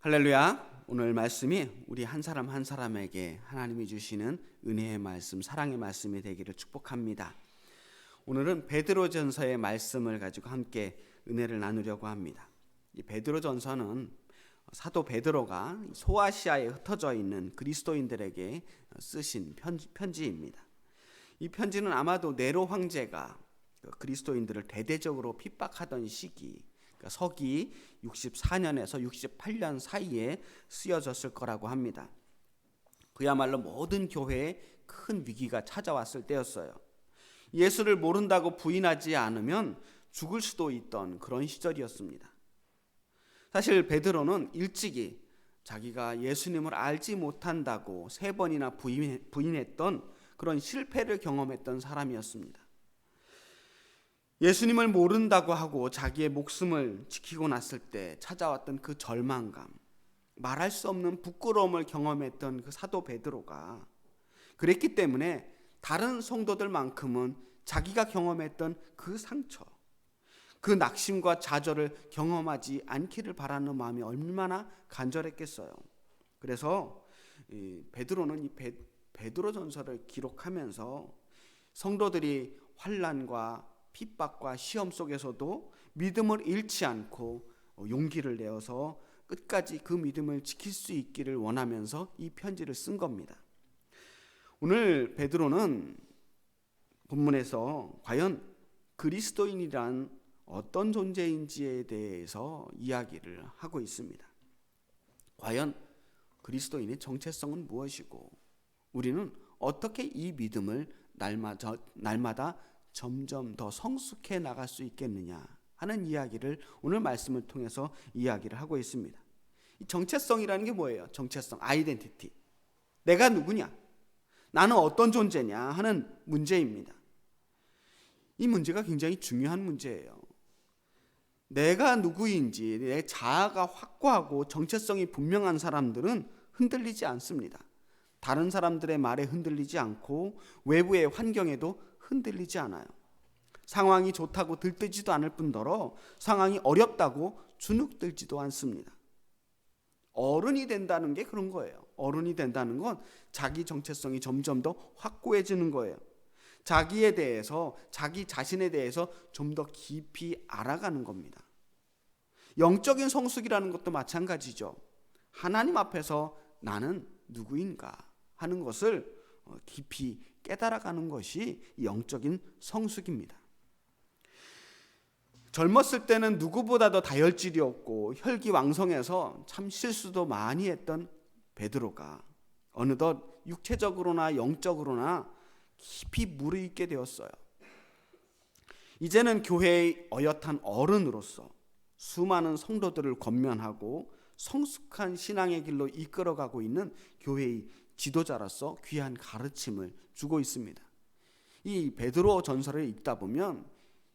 할렐루야. 오늘 말씀이 우리 한 사람 한 사람에게 하나님이 주시는 은혜의 말씀, 사랑의 말씀이 되기를 축복합니다. 오늘은 베드로전서의 말씀을 가지고 함께 은혜를 나누려고 합니다. 이 베드로전서는 사도 베드로가 소아시아에 흩어져 있는 그리스도인들에게 쓰신 편지입니다. 이 편지는 아마도 네로 황제가 그리스도인들을 대대적으로 핍박하던 시기, 서기 64년에서 68년 사이에 쓰여졌을 거라고 합니다. 그야말로 모든 교회에 큰 위기가 찾아왔을 때였어요. 예수를 모른다고 부인하지 않으면 죽을 수도 있던 그런 시절이었습니다. 사실 베드로는 일찍이 자기가 예수님을 알지 못한다고 3번이나 부인했던 그런 실패를 경험했던 사람이었습니다. 예수님을 모른다고 하고 자기의 목숨을 지키고 났을 때 찾아왔던 그 절망감, 말할 수 없는 부끄러움을 경험했던 그 사도 베드로가 그랬기 때문에 다른 성도들만큼은 자기가 경험했던 그 상처, 그 낙심과 좌절을 경험하지 않기를 바라는 마음이 얼마나 간절했겠어요. 그래서 베드로는 이 베드로전서를 기록하면서 성도들이 환난과 핍박과 시험 속에서도 믿음을 잃지 않고 용기를 내어서 끝까지 그 믿음을 지킬 수 있기를 원하면서 이 편지를 쓴 겁니다. 오늘 베드로는 본문에서 과연 그리스도인이란 어떤 존재인지에 대해서 이야기를 하고 있습니다. 과연 그리스도인의 정체성은 무엇이고 우리는 어떻게 이 믿음을 날마다 점점 더 성숙해 나갈 수 있겠느냐 하는 이야기를 오늘 말씀을 통해서 이야기를 하고 있습니다. 이 정체성이라는 게 뭐예요? 정체성, 아이덴티티. 내가 누구냐? 나는 어떤 존재냐 하는 문제입니다. 이 문제가 굉장히 중요한 문제예요. 내가 누구인지 내 자아가 확고하고 정체성이 분명한 사람들은 흔들리지 않습니다. 다른 사람들의 말에 흔들리지 않고 외부의 환경에도 흔들리지 않아요. 상황이 좋다고 들뜨지도 않을 뿐더러 상황이 어렵다고 주눅들지도 않습니다. 어른이 된다는 게 그런 거예요. 어른이 된다는 건 자기 정체성이 점점 더 확고해지는 거예요. 자기에 대해서, 자기 자신에 대해서 좀 더 깊이 알아가는 겁니다. 영적인 성숙이라는 것도 마찬가지죠. 하나님 앞에서 나는 누구인가 하는 것을 깊이 깨달아가는 것이 영적인 성숙입니다. 젊었을 때는 누구보다도 다혈질이었고 혈기왕성해서 참 실수도 많이 했던 베드로가 어느덧 육체적으로나 영적으로나 깊이 무르익게 되었어요. 이제는 교회의 어엿한 어른으로서 수많은 성도들을 권면하고 성숙한 신앙의 길로 이끌어가고 있는 교회의 지도자로서 귀한 가르침을 주고 있습니다. 이 베드로 전서를 읽다 보면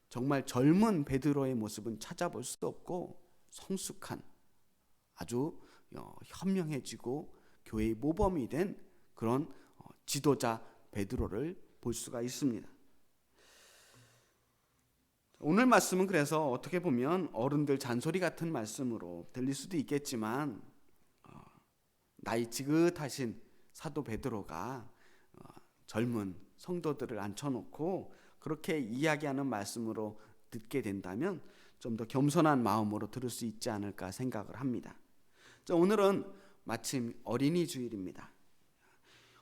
정말 젊은 베드로의 모습은 찾아볼 수 없고 성숙한 아주 현명해지고 교회의 모범이 된 그런 지도자 베드로를 볼 수가 있습니다. 오늘 말씀은 그래서 어떻게 보면 어른들 잔소리 같은 말씀으로 들릴 수도 있겠지만 나이 지긋하신 사도 베드로가 젊은 성도들을 앉혀놓고 그렇게 이야기하는 말씀으로 듣게 된다면 좀 더 겸손한 마음으로 들을 수 있지 않을까 생각을 합니다. 오늘은 마침 어린이 주일입니다.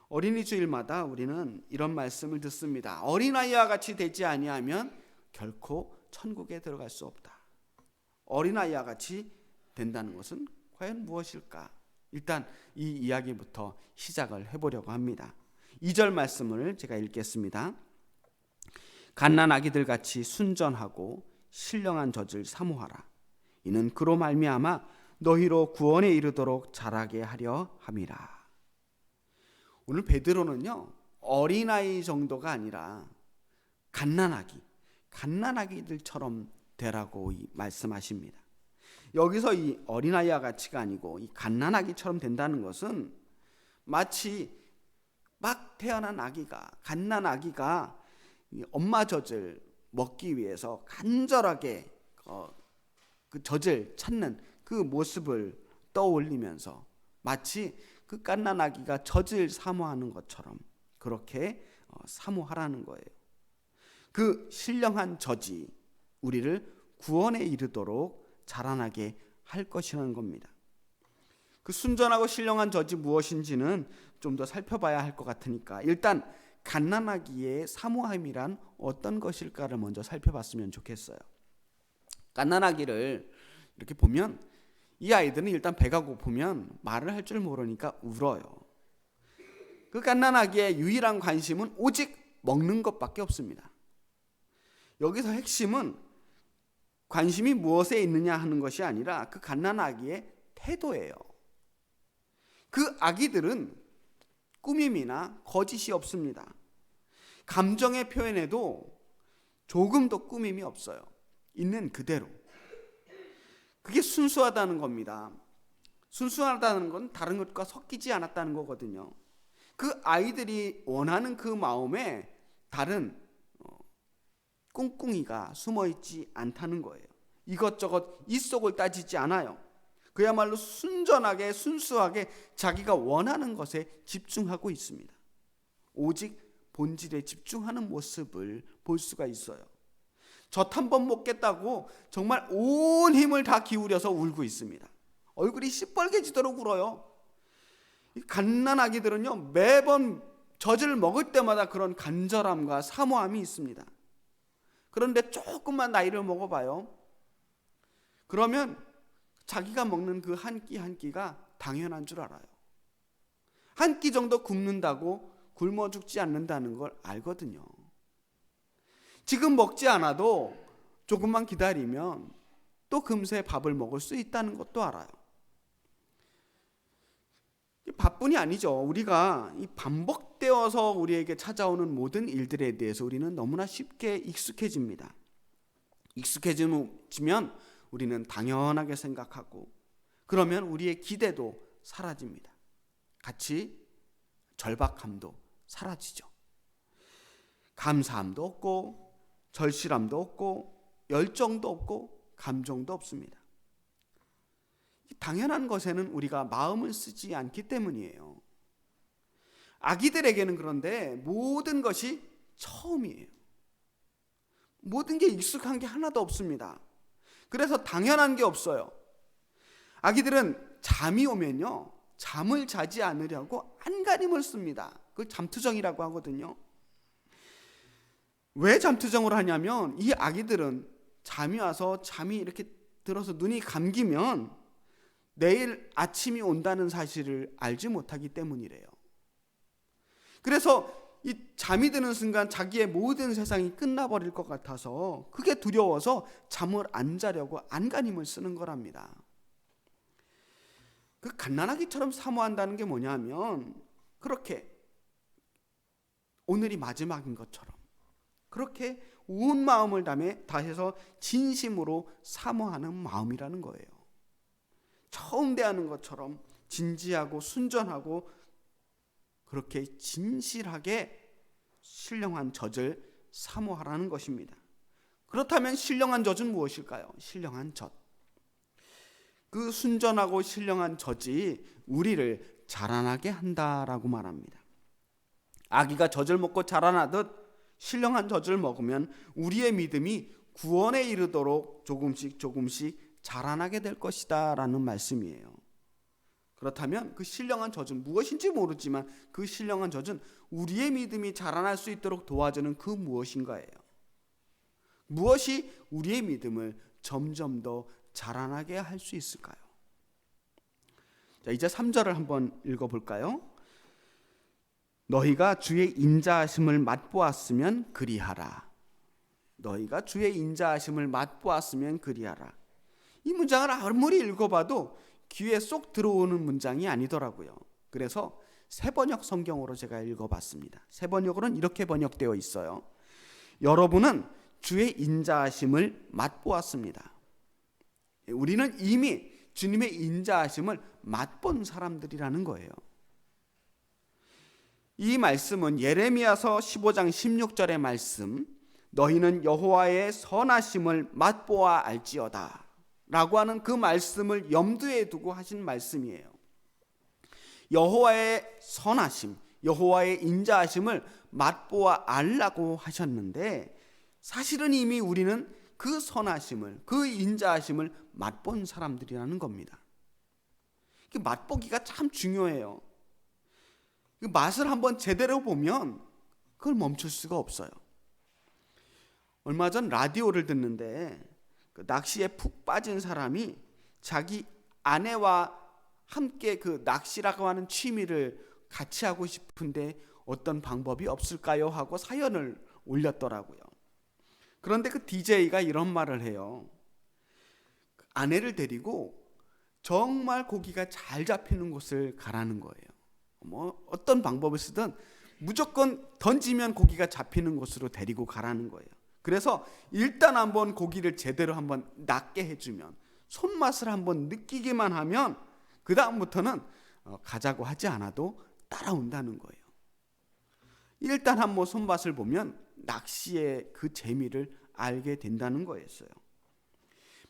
어린이 주일마다 우리는 이런 말씀을 듣습니다. 어린아이와 같이 되지 아니하면 결코 천국에 들어갈 수 없다. 어린아이와 같이 된다는 것은 과연 무엇일까? 일단 이 이야기부터 시작을 해보려고 합니다. 2절 말씀을 제가 읽겠습니다. 갓난 아기들 같이 순전하고 신령한 젖을 사모하라. 이는 그로 말미암아 너희로 구원에 이르도록 자라게 하려 함이라. 오늘 베드로는요 어린아이 정도가 아니라 갓난아기들처럼 되라고 말씀하십니다. 여기서 이 어린아이와 같이가 아니고 이 갓난아기처럼 된다는 것은 마치 막 태어난 갓난아기가 엄마 젖을 먹기 위해서 간절하게 그 젖을 찾는 그 모습을 떠올리면서 마치 그 갓난아기가 젖을 사모하는 것처럼 그렇게 사모하라는 거예요. 그 신령한 젖이 우리를 구원에 이르도록 자라나게 할 것이라는 겁니다. 그 순전하고 신령한 젖이 무엇인지는 좀 더 살펴봐야 할 것 같으니까 일단 갓난아기의 사모함이란 어떤 것일까를 먼저 살펴봤으면 좋겠어요. 갓난아기를 이렇게 보면 이 아이들은 일단 배가 고프면 말을 할 줄 모르니까 울어요. 그 갓난아기의 유일한 관심은 오직 먹는 것밖에 없습니다. 여기서 핵심은 관심이 무엇에 있느냐 하는 것이 아니라 그 갓난아기의 태도예요. 그 아기들은 꾸밈이나 거짓이 없습니다. 감정의 표현에도 조금도 꾸밈이 없어요. 있는 그대로. 그게 순수하다는 겁니다. 순수하다는 건 다른 것과 섞이지 않았다는 거거든요. 그 아이들이 원하는 그 마음에 다른 꿍꿍이가 숨어있지 않다는 거예요. 이것저것 입속을 따지지 않아요. 그야말로 순전하게 순수하게 자기가 원하는 것에 집중하고 있습니다. 오직 본질에 집중하는 모습을 볼 수가 있어요. 젖 한 번 먹겠다고 정말 온 힘을 다 기울여서 울고 있습니다. 얼굴이 시뻘개지도록 울어요. 이 갓난아기들은요, 매번 젖을 먹을 때마다 그런 간절함과 사모함이 있습니다. 그런데 조금만 나이를 먹어봐요. 그러면 자기가 먹는 그 한 끼 한 끼가 당연한 줄 알아요. 한 끼 정도 굶는다고 굶어 죽지 않는다는 걸 알거든요. 지금 먹지 않아도 조금만 기다리면 또 금세 밥을 먹을 수 있다는 것도 알아요. 밥뿐이 아니죠. 우리가 이 반복되어서 우리에게 찾아오는 모든 일들에 대해서 우리는 너무나 쉽게 익숙해집니다. 익숙해지면 우리는 당연하게 생각하고 그러면 우리의 기대도 사라집니다. 같이 절박함도 사라지죠. 감사함도 없고 절실함도 없고 열정도 없고 감정도 없습니다. 당연한 것에는 우리가 마음을 쓰지 않기 때문이에요. 아기들에게는 그런데 모든 것이 처음이에요. 모든 게 익숙한 게 하나도 없습니다. 그래서 당연한 게 없어요. 아기들은 잠이 오면요, 잠을 자지 않으려고 안간힘을 씁니다. 그걸 잠투정이라고 하거든요. 왜 잠투정을 하냐면 이 아기들은 잠이 와서 잠이 이렇게 들어서 눈이 감기면 내일 아침이 온다는 사실을 알지 못하기 때문이래요. 그래서 이 잠이 드는 순간 자기의 모든 세상이 끝나버릴 것 같아서 그게 두려워서 잠을 안 자려고 안간힘을 쓰는 거랍니다. 그 갓난아기처럼 사모한다는 게 뭐냐면 그렇게 오늘이 마지막인 것처럼 그렇게 온 마음을 다해서 진심으로 사모하는 마음이라는 거예요. 처음 대하는 것처럼 진지하고 순전하고 그렇게 진실하게 신령한 젖을 사모하라는 것입니다. 그렇다면 신령한 젖은 무엇일까요? 신령한 젖. 그 순전하고 신령한 젖이 우리를 자라나게 한다라고 말합니다. 아기가 젖을 먹고 자라나듯 신령한 젖을 먹으면 우리의 믿음이 구원에 이르도록 조금씩 자라나게 될 것이다 라는 말씀이에요. 그렇다면 그 신령한 젖은 무엇인지 모르지만 그 신령한 젖은 우리의 믿음이 자라날 수 있도록 도와주는 그 무엇인가예요. 무엇이 우리의 믿음을 점점 더 자라나게 할 수 있을까요? 자, 이제 3절을 한번 읽어볼까요? 너희가 주의 인자하심을 맛보았으면 그리하라. 너희가 주의 인자하심을 맛보았으면 그리하라. 이 문장을 아무리 읽어봐도 귀에 쏙 들어오는 문장이 아니더라고요. 그래서 새번역 성경으로 제가 읽어봤습니다. 새번역으로는 이렇게 번역되어 있어요. 여러분은 주의 인자하심을 맛보았습니다. 우리는 이미 주님의 인자하심을 맛본 사람들이라는 거예요. 이 말씀은 예레미야서 15장 16절의 말씀, 너희는 여호와의 선하심을 맛보아 알지어다 라고 하는 그 말씀을 염두에 두고 하신 말씀이에요. 여호와의 선하심, 여호와의 인자하심을 맛보아 알라고 하셨는데, 사실은 이미 우리는 그 선하심을, 그 인자하심을 맛본 사람들이라는 겁니다. 맛보기가 참 중요해요. 맛을 한번 제대로 보면 그걸 멈출 수가 없어요. 얼마 전 라디오를 듣는데 그 낚시에 푹 빠진 사람이 자기 아내와 함께 그 낚시라고 하는 취미를 같이 하고 싶은데 어떤 방법이 없을까요? 하고 사연을 올렸더라고요. 그런데 그 DJ가 이런 말을 해요. 아내를 데리고 정말 고기가 잘 잡히는 곳을 가라는 거예요. 어떤 방법을 쓰든 무조건 던지면 고기가 잡히는 곳으로 데리고 가라는 거예요. 그래서 일단 한번 고기를 제대로 한번 낚게 해주면, 손맛을 한번 느끼기만 하면 그 다음부터는 가자고 하지 않아도 따라온다는 거예요. 일단 한번 손맛을 보면 낚시의 그 재미를 알게 된다는 거였어요.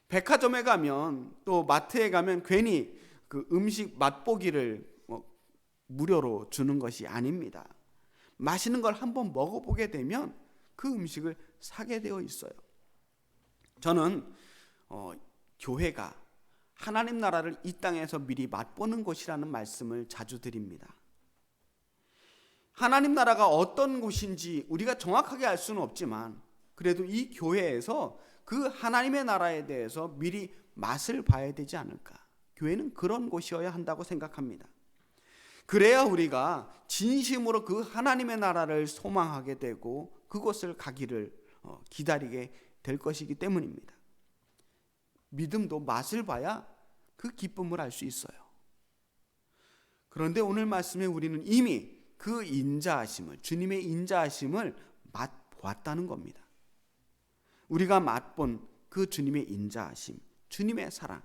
백화점에 가면, 또 마트에 가면 괜히 그 음식 맛보기를 무료로 주는 것이 아닙니다. 맛있는 걸 한번 먹어보게 되면 그 음식을 사게 되어 있어요. 저는 교회가 하나님 나라를 이 땅에서 미리 맛보는 곳이라는 말씀을 자주 드립니다. 하나님 나라가 어떤 곳인지 우리가 정확하게 알 수는 없지만, 그래도 이 교회에서 그 하나님의 나라에 대해서 미리 맛을 봐야 되지 않을까. 교회는 그런 곳이어야 한다고 생각합니다. 그래야 우리가 진심으로 그 하나님의 나라를 소망하게 되고 그곳을 가기를 기다리게 될 것이기 때문입니다. 믿음도 맛을 봐야 그 기쁨을 알 수 있어요. 그런데 오늘 말씀에 우리는 이미 그 인자하심을, 주님의 인자하심을 맛보았다는 겁니다. 우리가 맛본 그 주님의 인자하심, 주님의 사랑,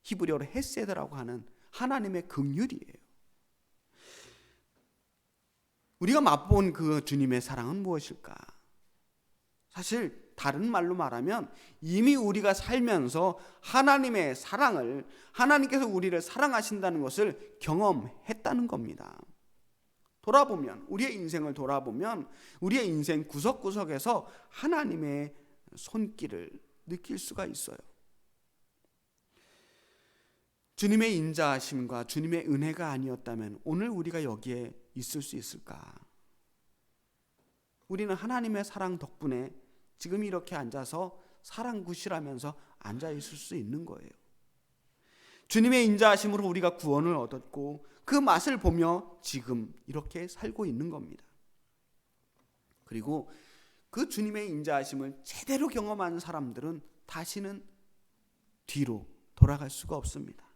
히브리어로 헤세드라고 하는 하나님의 긍휼이에요. 우리가 맛본 그 주님의 사랑은 무엇일까? 사실 다른 말로 말하면 이미 우리가 살면서 하나님의 사랑을, 하나님께서 우리를 사랑하신다는 것을 경험했다는 겁니다. 돌아보면, 우리의 인생을 돌아보면 우리의 인생 구석구석에서 하나님의 손길을 느낄 수가 있어요. 주님의 인자하심과 주님의 은혜가 아니었다면 오늘 우리가 여기에 있을 수 있을까? 우리는 하나님의 사랑 덕분에 지금 이렇게 앉아서 사랑 구실하면서 앉아 있을 수 있는 거예요. 주님의 인자하심으로 우리가 구원을 얻었고 그 맛을 보며 지금 이렇게 살고 있는 겁니다. 그리고 그 주님의 인자하심을 제대로 경험한 사람들은 다시는 뒤로 돌아갈 수가 없습니다.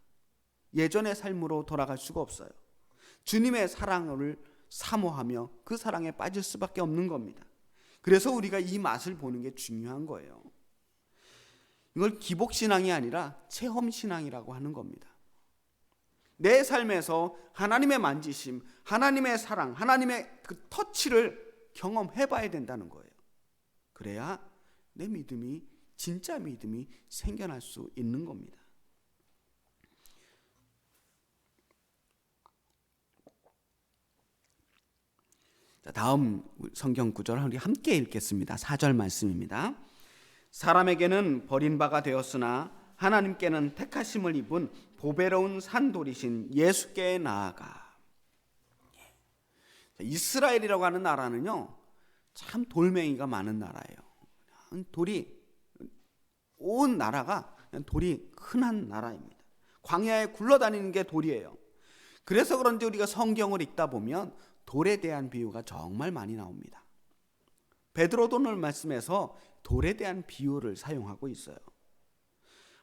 예전의 삶으로 돌아갈 수가 없어요. 주님의 사랑을 사모하며 그 사랑에 빠질 수밖에 없는 겁니다. 그래서 우리가 이 맛을 보는 게 중요한 거예요. 이걸 기복신앙이 아니라 체험신앙이라고 하는 겁니다. 내 삶에서 하나님의 만지심, 하나님의 사랑, 하나님의 그 터치를 경험해 봐야 된다는 거예요. 그래야 내 믿음이, 진짜 믿음이 생겨날 수 있는 겁니다. 다음 성경 구절을 우리 함께 읽겠습니다. 4절 말씀입니다. 사람에게는 버린 바가 되었으나 하나님께는 택하심을 입은 보배로운 산돌이신 예수께 나아가. 이스라엘이라고 하는 나라는요, 참 돌멩이가 많은 나라예요. 온 나라가 돌이 흔한 나라입니다. 광야에 굴러다니는 게 돌이에요. 그래서 그런지 우리가 성경을 읽다 보면 돌에 대한 비유가 정말 많이 나옵니다. 베드로도 오늘 말씀에서 돌에 대한 비유를 사용하고 있어요.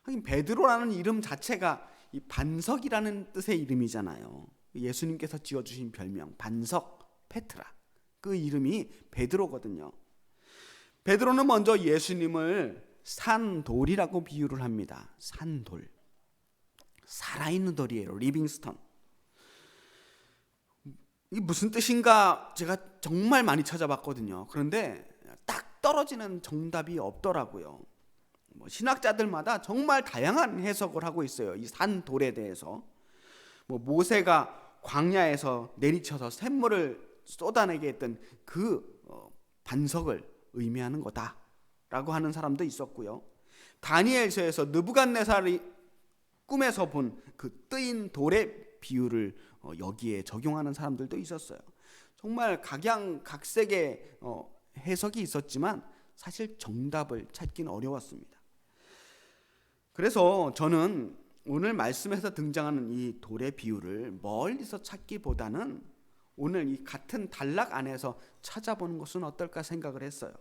하긴 베드로라는 이름 자체가 이 반석이라는 뜻의 이름이잖아요. 예수님께서 지어주신 별명 반석, 페트라, 그 이름이 베드로거든요. 베드로는 먼저 예수님을 산돌이라고 비유를 합니다. 산돌, 살아있는 돌이에요. 리빙스턴. 이게 무슨 뜻인가 제가 정말 많이 찾아봤거든요. 그런데 딱 떨어지는 정답이 없더라고요. 신학자들마다 정말 다양한 해석을 하고 있어요. 이 산 돌에 대해서. 모세가 광야에서 내리쳐서 샘물을 쏟아내게 했던 그 반석을 의미하는 거다라고 하는 사람도 있었고요. 다니엘서에서 느부갓네살이 꿈에서 본 그 뜨인 돌의 비유를 여기에 적용하는 사람들도 있었어요. 정말 각양각색의 해석이 있었지만 사실 정답을 찾기는 어려웠습니다. 그래서 저는 오늘 말씀에서 등장하는 이 돌의 비유를 멀리서 찾기보다는 오늘 이 같은 단락 안에서 찾아보는 것은 어떨까 생각을 했어요.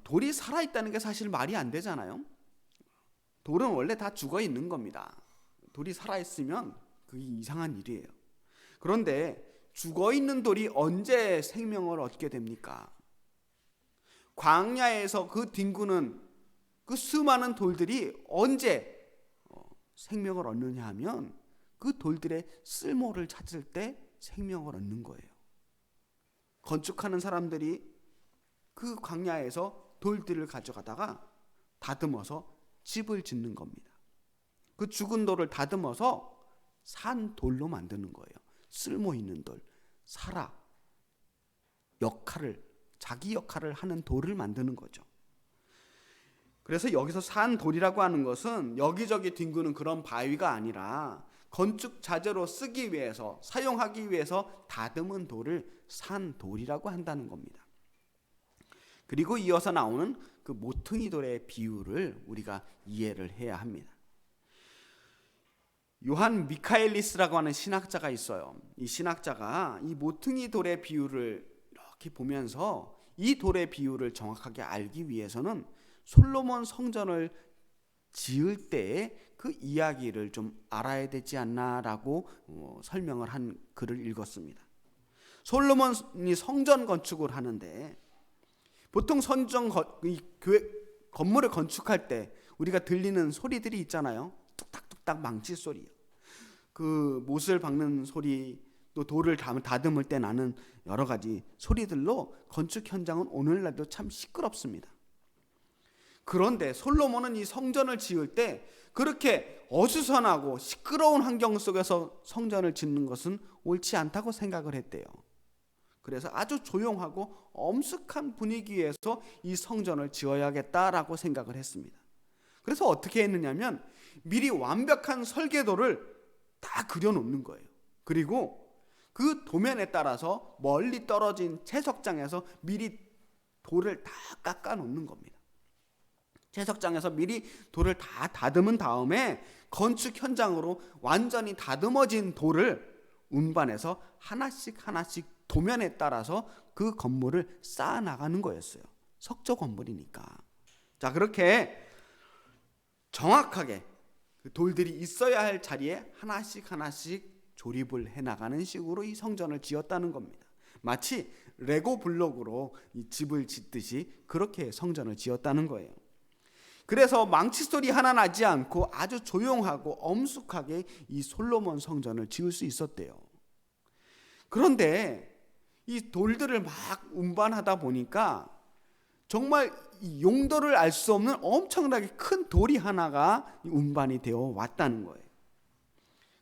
돌이 살아있다는 게 사실 말이 안 되잖아요. 돌은 원래 다 죽어 있는 겁니다. 돌이 살아있으면 그게 이상한 일이에요. 그런데 죽어 있는 돌이 언제 생명을 얻게 됩니까? 광야에서 그 뒹구는 그 수많은 돌들이 언제 생명을 얻느냐 하면 그 돌들의 쓸모를 찾을 때 생명을 얻는 거예요. 건축하는 사람들이 그 광야에서 돌들을 가져가다가 다듬어서 집을 짓는 겁니다. 그 죽은 돌을 다듬어서 산 돌로 만드는 거예요. 쓸모 있는 돌, 자기 역할을 하는 돌을 만드는 거죠. 그래서 여기서 산 돌이라고 하는 것은 여기저기 뒹구는 그런 바위가 아니라 건축 자재로 쓰기 위해서, 사용하기 위해서 다듬은 돌을 산 돌이라고 한다는 겁니다. 그리고 이어서 나오는 그 모퉁이 돌의 비유를 우리가 이해를 해야 합니다. 요한 미카엘리스라고 하는 신학자가 있어요. 이 신학자가 이 모퉁이 돌의 비유를 이렇게 보면서 이 돌의 비유를 정확하게 알기 위해서는 솔로몬 성전을 지을 때의 그 이야기를 좀 알아야 되지 않나라고 설명을 한 글을 읽었습니다. 솔로몬이 성전 건축을 하는데 보통 건물을 건축할 때 우리가 들리는 소리들이 있잖아요. 뚝딱뚝딱 망치 소리, 그 못을 박는 소리, 또 돌을 다듬을 때 나는 여러 가지 소리들로 건축 현장은 오늘날도 참 시끄럽습니다. 그런데 솔로몬은 이 성전을 지을 때 그렇게 어수선하고 시끄러운 환경 속에서 성전을 짓는 것은 옳지 않다고 생각을 했대요. 그래서 아주 조용하고 엄숙한 분위기에서 이 성전을 지어야겠다라고 생각을 했습니다. 그래서 어떻게 했느냐면 미리 완벽한 설계도를 다 그려놓는 거예요. 그리고 그 도면에 따라서 멀리 떨어진 채석장에서 미리 돌을 다 깎아놓는 겁니다. 채석장에서 미리 돌을 다 다듬은 다음에 건축 현장으로 완전히 다듬어진 돌을 운반해서 하나씩 도면에 따라서 그 건물을 쌓아 나가는 거였어요. 석조 건물이니까. 자, 그렇게 정확하게 그 돌들이 있어야 할 자리에 하나씩 조립을 해 나가는 식으로 이 성전을 지었다는 겁니다. 마치 레고 블록으로 이 집을 짓듯이 그렇게 성전을 지었다는 거예요. 그래서 망치 소리 하나 나지 않고 아주 조용하고 엄숙하게 이 솔로몬 성전을 지을 수 있었대요. 그런데 이 돌들을 막 운반하다 보니까 정말 용도를 알 수 없는 엄청나게 큰 돌이 하나가 운반이 되어 왔다는 거예요.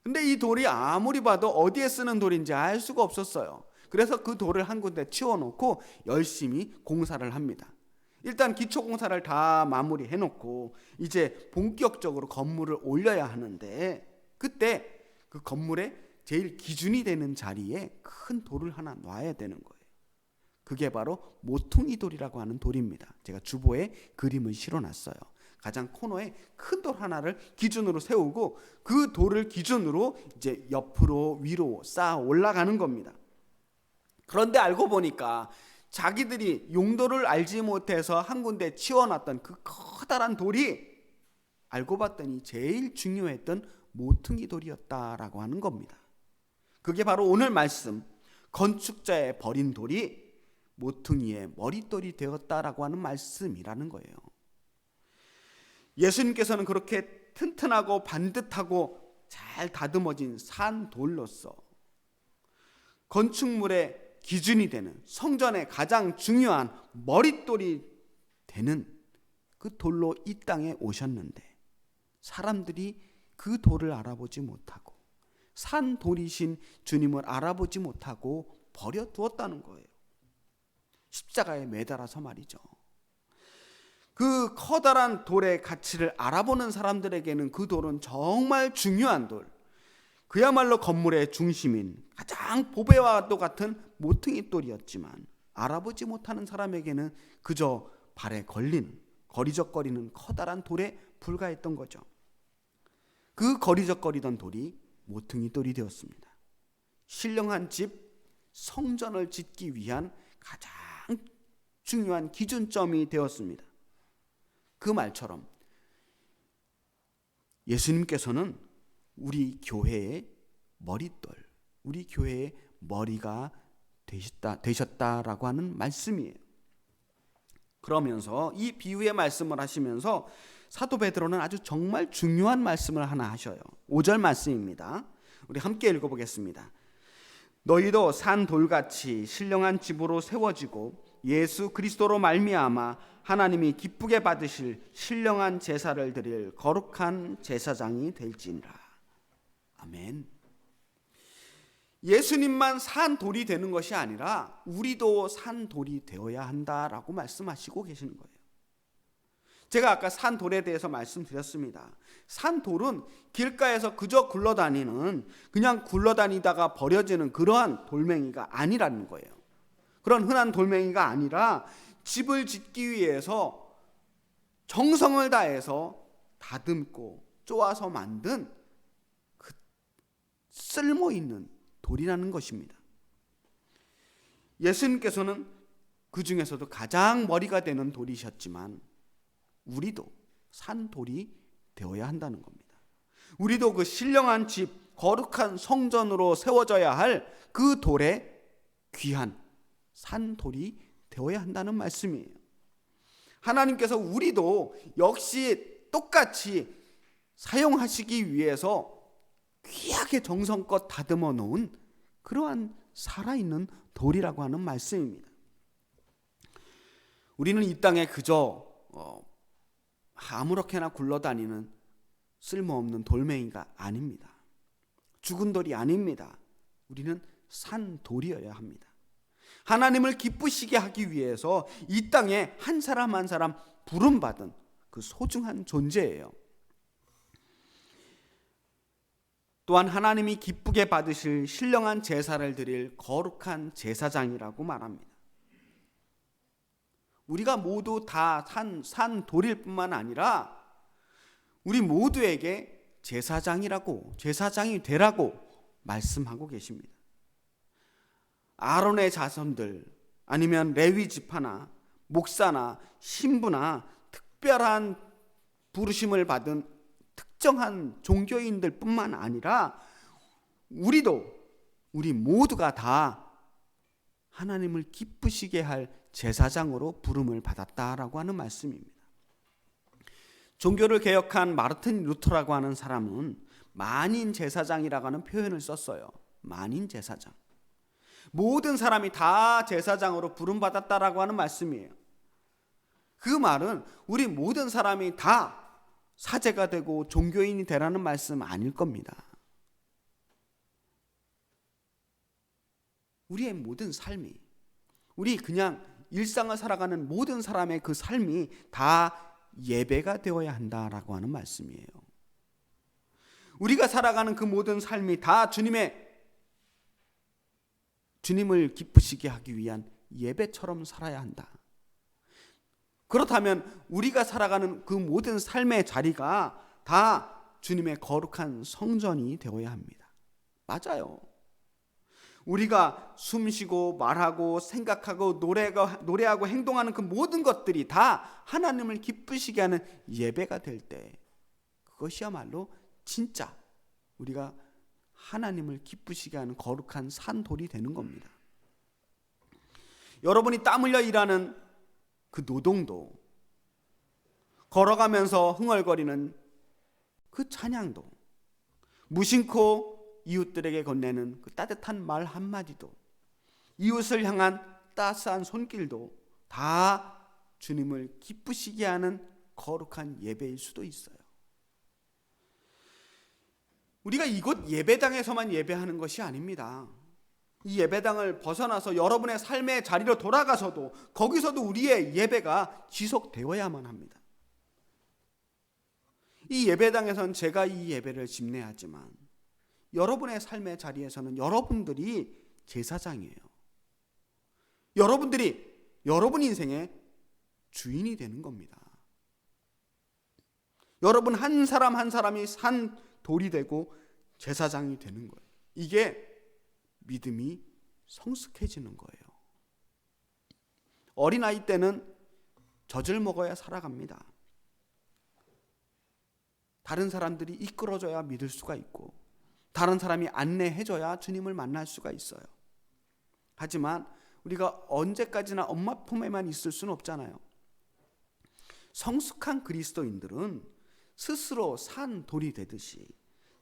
근데 이 돌이 아무리 봐도 어디에 쓰는 돌인지 알 수가 없었어요. 그래서 그 돌을 한 군데 치워놓고 열심히 공사를 합니다. 일단 기초공사를 다 마무리해 놓고 이제 본격적으로 건물을 올려야 하는데 그때 그 건물의 제일 기준이 되는 자리에 큰 돌을 하나 놔야 되는 거예요. 그게 바로 모퉁이 돌이라고 하는 돌입니다. 제가 주보에 그림을 실어놨어요. 가장 코너에 큰 돌 하나를 기준으로 세우고 그 돌을 기준으로 이제 옆으로 위로 쌓아 올라가는 겁니다. 그런데 알고 보니까 자기들이 용도를 알지 못해서 한 군데 치워놨던 그 커다란 돌이 알고 봤더니 제일 중요했던 모퉁이 돌이었다라고 하는 겁니다. 그게 바로 오늘 말씀 건축자의 버린 돌이 모퉁이의 머릿돌이 되었다라고 하는 말씀이라는 거예요. 예수님께서는 그렇게 튼튼하고 반듯하고 잘 다듬어진 산 돌로서 건축물의 기준이 되는 성전의 가장 중요한 머릿돌이 되는 그 돌로 이 땅에 오셨는데 사람들이 그 돌을 알아보지 못하고 산 돌이신 주님을 알아보지 못하고 버려두었다는 거예요. 십자가에 매달아서 말이죠. 그 커다란 돌의 가치를 알아보는 사람들에게는 그 돌은 정말 중요한 돌, 그야말로 건물의 중심인 가장 보배와도 같은 모퉁이 돌이었지만 알아보지 못하는 사람에게는 그저 발에 걸린 거리적거리는 커다란 돌에 불과했던 거죠. 그 거리적거리던 돌이 모퉁이 돌이 되었습니다. 신령한 집, 성전을 짓기 위한 가장 중요한 기준점이 되었습니다. 그 말처럼 예수님께서는 우리 교회의 머릿돌, 우리 교회의 머리가 되셨다라고 하는 말씀이에요. 그러면서 이 비유의 말씀을 하시면서 사도 베드로는 아주 정말 중요한 말씀을 하나 하셔요. 5절 말씀입니다. 우리 함께 읽어보겠습니다. 너희도 산 돌같이 신령한 집으로 세워지고 예수 그리스도로 말미암아 하나님이 기쁘게 받으실 신령한 제사를 드릴 거룩한 제사장이 될지니라. 아멘. 예수님만 산 돌이 되는 것이 아니라 우리도 산 돌이 되어야 한다라고 말씀하시고 계시는 거예요. 제가 아까 산 돌에 대해서 말씀드렸습니다. 산 돌은 길가에서 그저 굴러다니는, 그냥 굴러다니다가 버려지는 그러한 돌멩이가 아니라는 거예요. 그런 흔한 돌멩이가 아니라 집을 짓기 위해서 정성을 다해서 다듬고 쪼아서 만든 그 쓸모있는 돌이라는 것입니다. 예수님께서는 그 중에서도 가장 머리가 되는 돌이셨지만 우리도 산 돌이 되어야 한다는 겁니다. 우리도 그 신령한 집, 거룩한 성전으로 세워져야 할 그 돌에 귀한 산 돌이 되어야 한다는 말씀이에요. 하나님께서 우리도 역시 똑같이 사용하시기 위해서 귀하게 정성껏 다듬어 놓은 그러한 살아있는 돌이라고 하는 말씀입니다. 우리는 이 땅에 그저 아무렇게나 굴러다니는 쓸모없는 돌멩이가 아닙니다. 죽은 돌이 아닙니다. 우리는 산 돌이어야 합니다. 하나님을 기쁘시게 하기 위해서 이 땅에 한 사람 한 사람 부름받은 그 소중한 존재예요. 또한 하나님이 기쁘게 받으실 신령한 제사를 드릴 거룩한 제사장이라고 말합니다. 우리가 모두 다 산 돌일 뿐만 아니라 우리 모두에게 제사장이 되라고 말씀하고 계십니다. 아론의 자손들, 아니면 레위 지파나 목사나 신부나 특별한 부르심을 받은 특정한 종교인들 뿐만 아니라 우리 모두가 다 하나님을 기쁘시게 할 제사장으로 부름을 받았다라고 하는 말씀입니다. 종교를 개혁한 마르틴 루터라고 하는 사람은 만인 제사장이라고 하는 표현을 썼어요. 만인 제사장. 모든 사람이 다 제사장으로 부름받았다라고 하는 말씀이에요. 그 말은 우리 모든 사람이 다 사제가 되고 종교인이 되라는 말씀 아닐 겁니다. 우리의 모든 삶이, 우리 그냥 일상을 살아가는 모든 사람의 그 삶이 다 예배가 되어야 한다라고 하는 말씀이에요. 우리가 살아가는 그 모든 삶이 다 주님을 기쁘시게 하기 위한 예배처럼 살아야 한다. 그렇다면 우리가 살아가는 그 모든 삶의 자리가 다 주님의 거룩한 성전이 되어야 합니다. 맞아요. 우리가 숨쉬고 말하고 생각하고 노래하고 행동하는 그 모든 것들이 다 하나님을 기쁘시게 하는 예배가 될 때 그것이야말로 진짜 우리가 하나님을 기쁘시게 하는 거룩한 산돌이 되는 겁니다. 여러분이 땀 흘려 일하는 그 노동도, 걸어가면서 흥얼거리는 그 찬양도, 무심코 이웃들에게 건네는 그 따뜻한 말 한마디도, 이웃을 향한 따스한 손길도 다 주님을 기쁘시게 하는 거룩한 예배일 수도 있어요. 우리가 이곳 예배당에서만 예배하는 것이 아닙니다. 이 예배당을 벗어나서 여러분의 삶의 자리로 돌아가서도 거기서도 우리의 예배가 지속되어야만 합니다. 이 예배당에서는 제가 이 예배를 집례하지만 여러분의 삶의 자리에서는 여러분들이 제사장이에요. 여러분들이 여러분 인생의 주인이 되는 겁니다. 여러분 한 사람 한 사람이 산 돌이 되고 제사장이 되는 거예요. 이게 믿음이 성숙해지는 거예요. 어린아이 때는 젖을 먹어야 살아갑니다. 다른 사람들이 이끌어줘야 믿을 수가 있고 다른 사람이 안내해줘야 주님을 만날 수가 있어요. 하지만 우리가 언제까지나 엄마 품에만 있을 수는 없잖아요. 성숙한 그리스도인들은 스스로 산 돌이 되듯이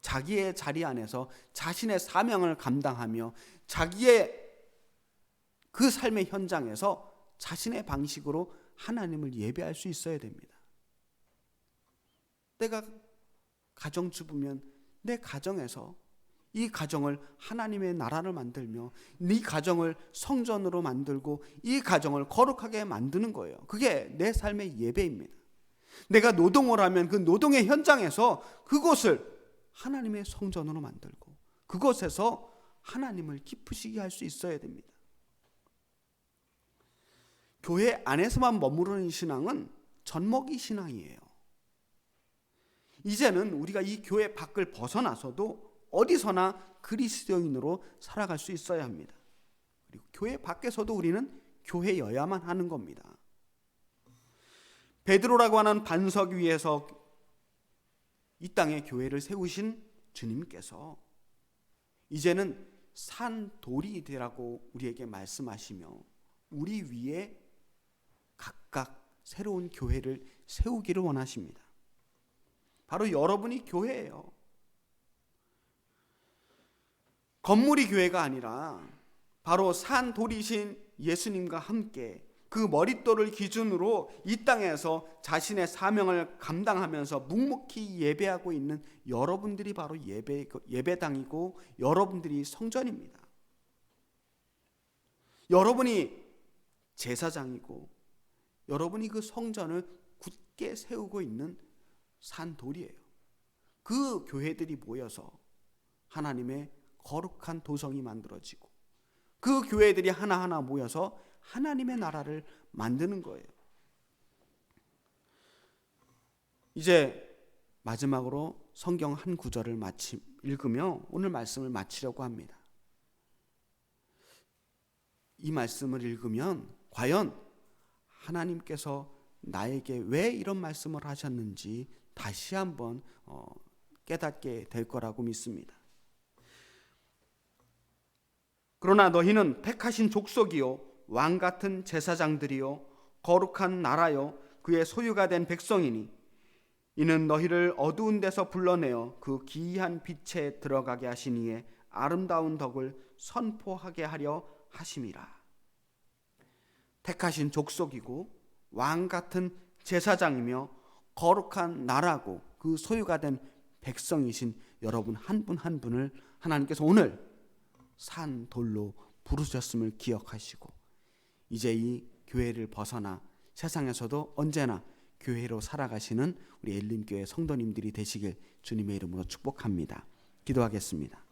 자기의 자리 안에서 자신의 사명을 감당하며 자기의 그 삶의 현장에서 자신의 방식으로 하나님을 예배할 수 있어야 됩니다. 내가 가정주부면 내 가정에서 이 가정을 하나님의 나라를 만들며 이 가정을 성전으로 만들고 이 가정을 거룩하게 만드는 거예요. 그게 내 삶의 예배입니다. 내가 노동을 하면 그 노동의 현장에서 그곳을 하나님의 성전으로 만들고 그곳에서 하나님을 기쁘시게 할 수 있어야 됩니다. 교회 안에서만 머무르는 신앙은 젖먹이 신앙이에요. 이제는 우리가 이 교회 밖을 벗어나서도 어디서나 그리스도인으로 살아갈 수 있어야 합니다. 그리고 교회 밖에서도 우리는 교회여야만 하는 겁니다. 베드로라고 하는 반석 위에서 이 땅에 교회를 세우신 주님께서 이제는 산 돌이 되라고 우리에게 말씀하시며 우리 위에 각각 새로운 교회를 세우기를 원하십니다. 바로 여러분이 교회예요. 건물이 교회가 아니라 바로 산 돌이신 예수님과 함께 그 머릿돌을 기준으로 이 땅에서 자신의 사명을 감당하면서 묵묵히 예배하고 있는 여러분들이 바로 예배당이고 여러분들이 성전입니다. 여러분이 제사장이고 여러분이 그 성전을 굳게 세우고 있는 산 돌이에요. 그 교회들이 모여서 하나님의 거룩한 도성이 만들어지고 그 교회들이 하나하나 모여서 하나님의 나라를 만드는 거예요. 이제 마지막으로 성경 한 구절을 읽으며 오늘 말씀을 마치려고 합니다. 이 말씀을 읽으면 과연 하나님께서 나에게 왜 이런 말씀을 하셨는지 다시 한번 깨닫게 될 거라고 믿습니다. 그러나 너희는 택하신 족속이요 왕 같은 제사장들이요 거룩한 나라요 그의 소유가 된 백성이니 이는 너희를 어두운 데서 불러내어 그 기이한 빛에 들어가게 하시니에 아름다운 덕을 선포하게 하려 하심이라. 택하신 족속이고 왕 같은 제사장이며 거룩한 나라고 그 소유가 된 백성이신 여러분 한 분 한 분을 하나님께서 오늘 산 돌로 부르셨음을 기억하시고 이제 이 교회를 벗어나 세상에서도 언제나 교회로 살아가시는 우리 엘림교회 성도님들이 되시길 주님의 이름으로 축복합니다. 기도하겠습니다.